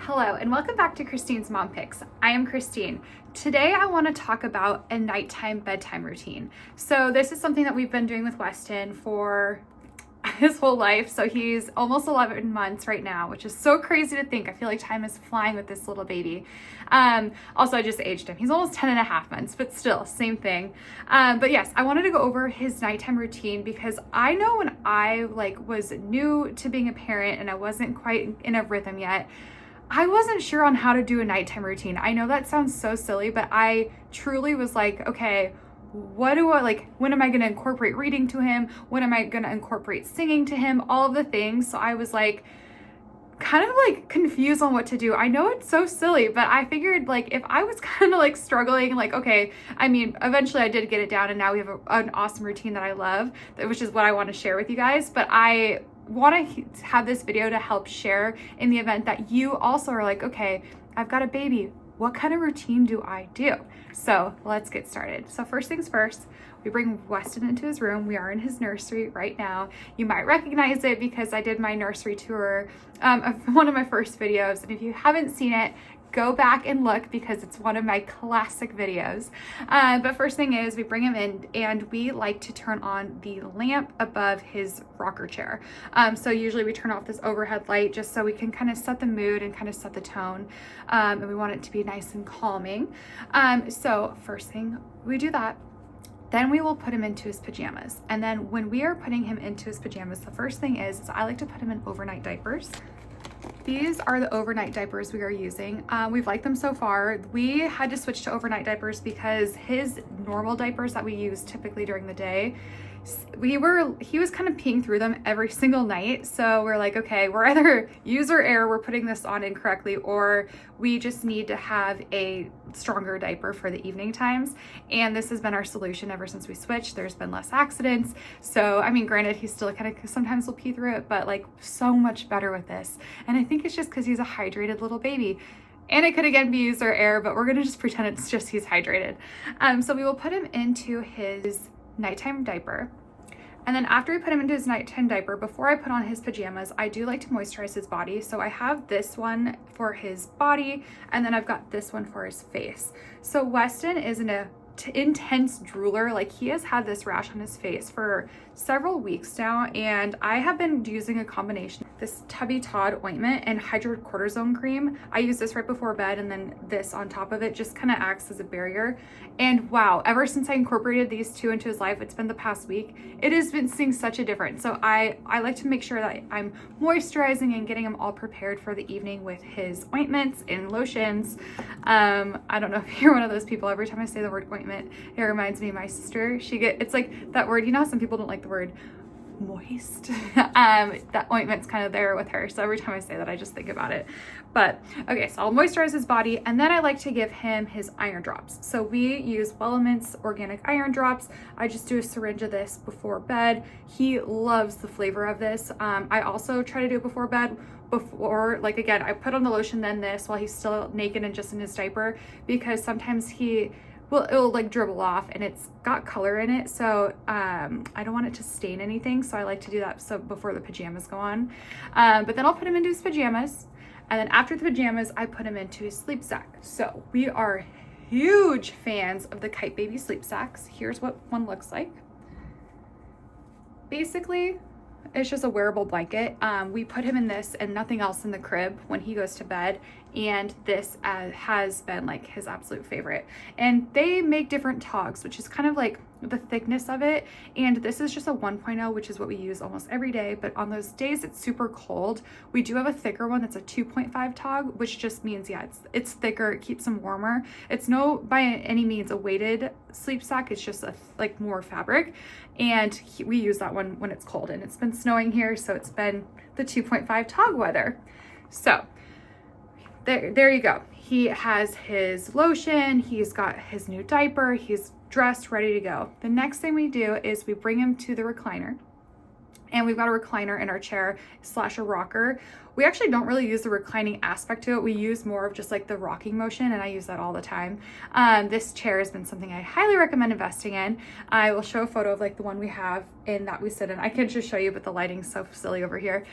Hello and welcome back to Christine's Mom Picks. I am Christine. Today I want to talk about a nighttime bedtime routine. So this is something that we've been doing with Weston for his whole life. So he's almost 11 months right now, which is so crazy to think. I feel like time is flying with this little baby. Also, I just aged him. He's almost 10 and a half months, but still same thing. But yes, I wanted to go over his nighttime routine because I know when I was new to being a parent and I wasn't quite in a rhythm yet, I wasn't sure on how to do a nighttime routine. I know that sounds so silly, but I truly was like, okay, what do I when am I going to incorporate reading to him? When am I going to incorporate singing to him? All of the things. So I was kind of confused on what to do. I know it's so silly, but I figured if I was kind of struggling, okay, I mean, eventually I did get it down and now we have an awesome routine that I love, which is what I want to share with you guys. But I want to have this video to help share in the event that you also are okay, I've got a baby. What kind of routine do I do? So let's get started. So first things first, we bring Weston into his room. We are in his nursery right now. You might recognize it because I did my nursery tour of one of my first videos. And if you haven't seen it, go back and look because it's one of my classic videos. But first thing is we bring him in and we like to turn on the lamp above his rocker chair. So usually we turn off this overhead light just so we can kind of set the mood and kind of set the tone. And we want it to be nice and calming. So first thing we do that. Then we will put him into his pajamas. And then when we are putting him into his pajamas, the first thing is I like to put him in overnight diapers. These are the overnight diapers we are using. We've liked them so far. We had to switch to overnight diapers because his normal diapers that we use typically during the day, he was kind of peeing through them every single night. So we're like, okay, we're either user error, we're putting this on incorrectly, or we just need to have a stronger diaper for the evening times. And this has been our solution ever since we switched. There's been less accidents. So, I mean, granted, he still kind of sometimes will pee through it, but so much better with this. And I think it's just because he's a hydrated little baby. And it could again be user error, but we're gonna just pretend it's just he's hydrated. So we will put him into his nighttime diaper. And then after we put him into his nighttime diaper, before I put on his pajamas, I do like to moisturize his body. So I have this one for his body, and then I've got this one for his face. So Weston is an intense drooler. He has had this rash on his face for several weeks now, and I have been using a combination of this Tubby Todd ointment and hydrocortisone cream. I use this right before bed, and then this on top of it just kind of acts as a barrier. And wow, ever since I incorporated these two into his life, it's been the past week, it has been seeing such a difference. So I like to make sure that I'm moisturizing and getting him all prepared for the evening with his ointments and lotions. I don't know if you're one of those people, every time I say the word ointment, it reminds me of my sister. It's like that word, you know how some people don't like the word moist? That ointment's kind of there with her. So every time I say that, I just think about it. But okay, so I'll moisturize his body, and then I like to give him his iron drops. So we use Element's organic iron drops. I just do a syringe of this before bed. He loves the flavor of this. I also try to do it before bed. Again, I put on the lotion, then this while he's still naked and just in his diaper, because sometimes it'll dribble off and it's got color in it. So I don't want it to stain anything. So I like to do that before the pajamas go on. But then I'll put him into his pajamas. And then after the pajamas, I put him into his sleep sack. So we are huge fans of the Kite Baby sleep sacks. Here's what one looks like. Basically, it's just a wearable blanket. We put him in this and nothing else in the crib when he goes to bed. And this has been his absolute favorite. And they make different togs, which is kind of the thickness of it. And this is just a 1.0, which is what we use almost every day. But on those days it's super cold, we do have a thicker one that's a 2.5 tog, which just means, yeah, it's thicker, it keeps him warmer. It's no by any means a weighted sleep sack, it's just more fabric. And we use that one when it's cold, and it's been snowing here, so it's been the 2.5 tog weather. So there you go. He has his lotion, he's got his new diaper, he's dressed, ready to go. The next thing we do is we bring him to the recliner. and we've got a recliner in our chair / a rocker. We actually don't really use the reclining aspect to it. We use more of just like the rocking motion, and I use that all the time. This chair has been something I highly recommend investing in. I will show a photo of like the one we have in that we sit in. I can just show you, but the lighting's so silly over here.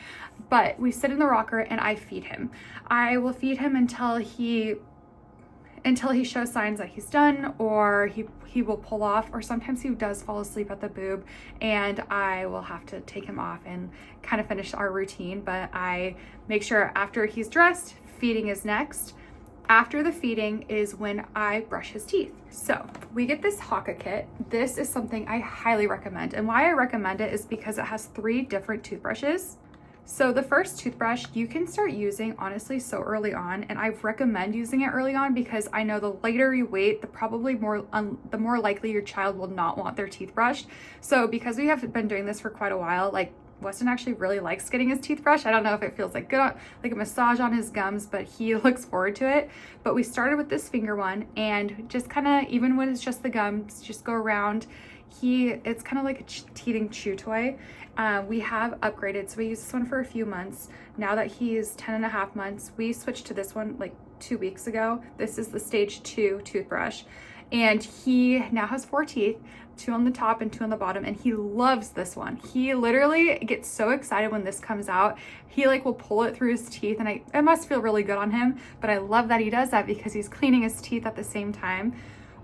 But we sit in the rocker and I feed him. I will feed him until he shows signs that he's done, or he will pull off, or sometimes he does fall asleep at the boob and I will have to take him off and kind of finish our routine. But I make sure after he's dressed, feeding is next. After the feeding is when I brush his teeth. So we get this Haka kit. This is something I highly recommend, and why I recommend it is because it has 3 different toothbrushes. So the first toothbrush you can start using honestly so early on, and I recommend using it early on because I know the later you wait, the more likely your child will not want their teeth brushed. So because we have been doing this for quite a while, like Weston actually really likes getting his teeth brushed. I don't know if it feels like good, like a massage on his gums, but he looks forward to it. But we started with this finger one, and just kind of, even when it's just the gums, just go around. It's kind of like a teething chew toy. We have upgraded, so we used this one for a few months. Now that he's 10.5 months, we switched to this one like 2 weeks ago. This is the stage 2 toothbrush, and he now has 4 teeth, 2 on the top and 2 on the bottom, and he loves this one. He literally gets so excited when this comes out. He like will pull it through his teeth, and it must feel really good on him, but I love that he does that because he's cleaning his teeth at the same time.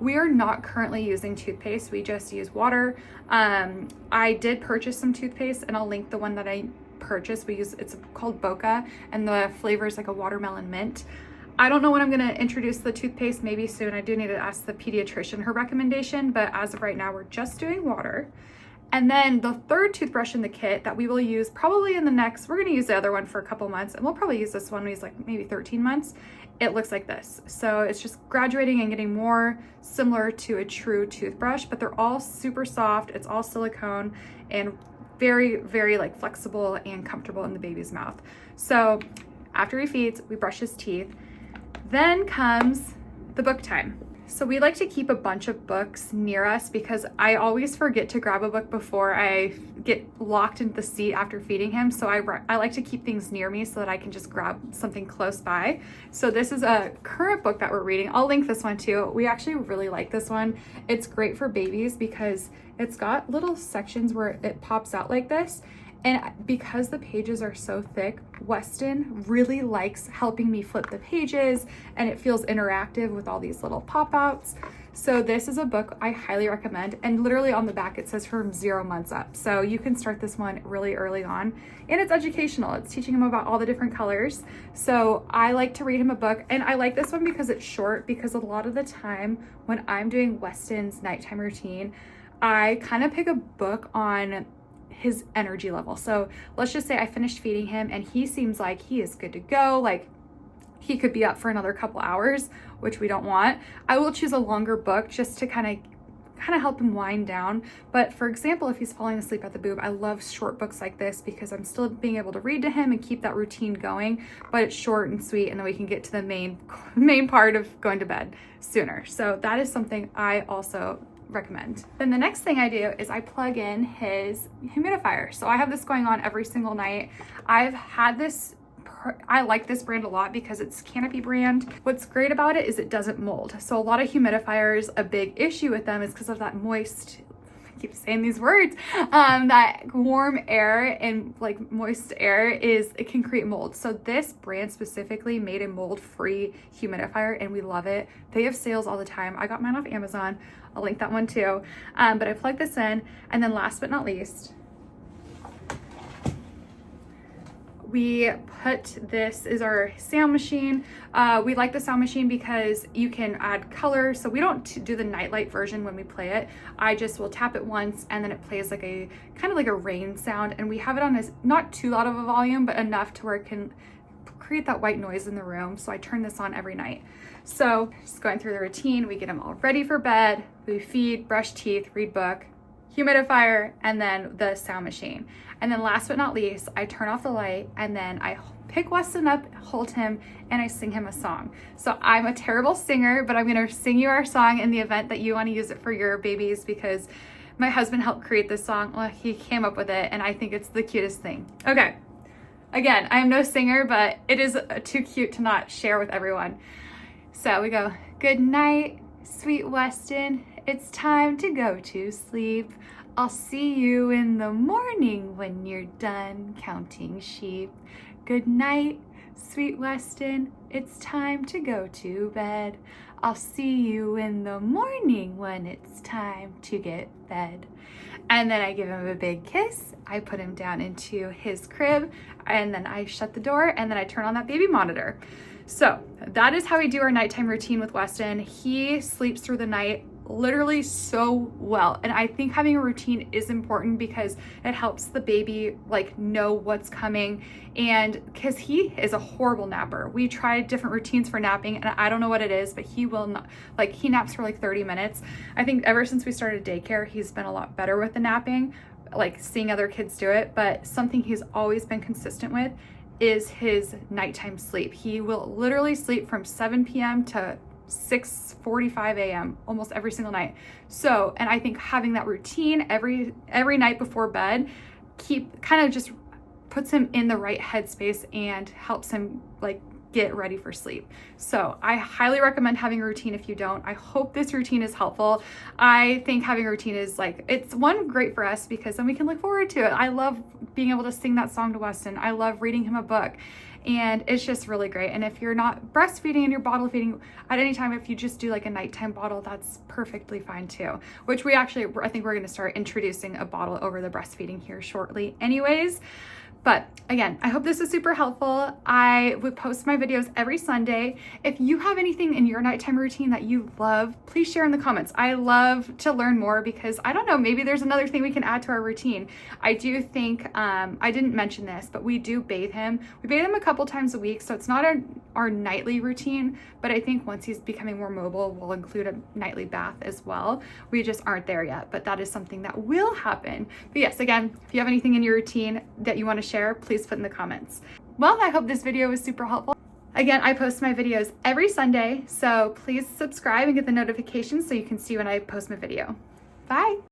We are not currently using toothpaste. We just use water. I did purchase some toothpaste, and I'll link the one that I purchased. It's called Boca, and the flavor is like a watermelon mint. I don't know when I'm going to introduce the toothpaste, maybe soon. I do need to ask the pediatrician her recommendation, but as of right now, we're just doing water. And then the third toothbrush in the kit that we will use probably we're going to use the other one for a couple months, and we'll probably use this one when he's like maybe 13 months. It looks like this. So it's just graduating and getting more similar to a true toothbrush, but they're all super soft. It's all silicone and very, very like flexible and comfortable in the baby's mouth. So after he feeds, we brush his teeth. Then comes the book time. So we like to keep a bunch of books near us because I always forget to grab a book before I get locked into the seat after feeding him. So I like to keep things near me so that I can just grab something close by. So this is a current book that we're reading. I'll link this one too. We actually really like this one. It's great for babies because it's got little sections where it pops out like this. And because the pages are so thick, Weston really likes helping me flip the pages, and it feels interactive with all these little pop-outs. So this is a book I highly recommend, and literally on the back it says from 0 months up. So you can start this one really early on, and it's educational. It's teaching him about all the different colors. So I like to read him a book, and I like this one because it's short, because a lot of the time when I'm doing Weston's nighttime routine, I kind of pick a book on his energy level. So let's just say I finished feeding him and he seems like he is good to go, like he could be up for another couple hours, which we don't want. I will choose a longer book just to kind of help him wind down. But for example, if he's falling asleep at the boob, I love short books like this because I'm still being able to read to him and keep that routine going, but it's short and sweet, and then we can get to the main part of going to bed sooner. So that is something I also recommend. Then the next thing I do is I plug in his humidifier. So I have this going on every single night. I've had this, I like this brand a lot because it's Canopy brand. What's great about it is it doesn't mold. So a lot of humidifiers, a big issue with them is because of that moist, I keep saying these words, that warm air and like moist air it can create mold. So this brand specifically made a mold-free humidifier, and we love it. They have sales all the time. I got mine off Amazon. I'll link that one too. But I plug this in, and then last but not least, this is our sound machine. We like the sound machine because you can add color. So we don't do the nightlight version when we play it. I just will tap it once and then it plays like a kind of like a rain sound. And we have it on not too loud of a volume, but enough to where it can create that white noise in the room. So I turn this on every night. So just going through the routine, we get him all ready for bed. We feed, brush teeth, read book, humidifier, and then the sound machine. And then last but not least, I turn off the light, and then I pick Weston up, hold him, and I sing him a song. So I'm a terrible singer, but I'm gonna sing you our song in the event that you wanna use it for your babies, because My husband helped create this song. Well, he came up with it, and I think it's the cutest thing. Okay, again, I am no singer, but it is too cute to not share with everyone. So we go, good night, sweet Weston, it's time to go to sleep. I'll see you in the morning when you're done counting sheep. Good night, sweet Weston, it's time to go to bed. I'll see you in the morning when it's time to get fed. And then I give him a big kiss. I put him down into his crib, and then I shut the door, and then I turn on that baby monitor. So that is how we do our nighttime routine with Weston. He sleeps through the night literally so well, and I think having a routine is important because it helps the baby like know what's coming, and because he is a horrible napper. We tried different routines for napping, and I don't know what it is, but he will not, like, he naps for like 30 minutes. I think ever since we started daycare, he's been a lot better with the napping, like seeing other kids do it. But something he's always been consistent with is his nighttime sleep. He will literally sleep from 7 p.m. to 6:45 a.m. almost every single night. So, and I think having that routine every night before bed kind of just puts him in the right headspace and helps him like get ready for sleep. So I highly recommend having a routine if you don't. I hope this routine is helpful. I think having a routine is like, it's one, great for us because then we can look forward to it. I love being able to sing that song to Weston. I love reading him a book, and it's just really great. And if you're not breastfeeding and you're bottle feeding at any time, if you just do like a nighttime bottle, that's perfectly fine too, which I think we're going to start introducing a bottle over the breastfeeding here shortly anyways. But again, I hope this is super helpful. I would post my videos every Sunday. If you have anything in your nighttime routine that you love, please share in the comments. I love to learn more because I don't know, maybe there's another thing we can add to our routine. I do think, I didn't mention this, but we do bathe him. We bathe him a couple times a week, so it's not our nightly routine, but I think once he's becoming more mobile, we'll include a nightly bath as well. We just aren't there yet, but that is something that will happen. But yes, again, if you have anything in your routine that you want to share, please put in the comments. Well, I hope this video was super helpful. Again, I post my videos every Sunday, so please subscribe and get the notifications so you can see when I post my video. Bye.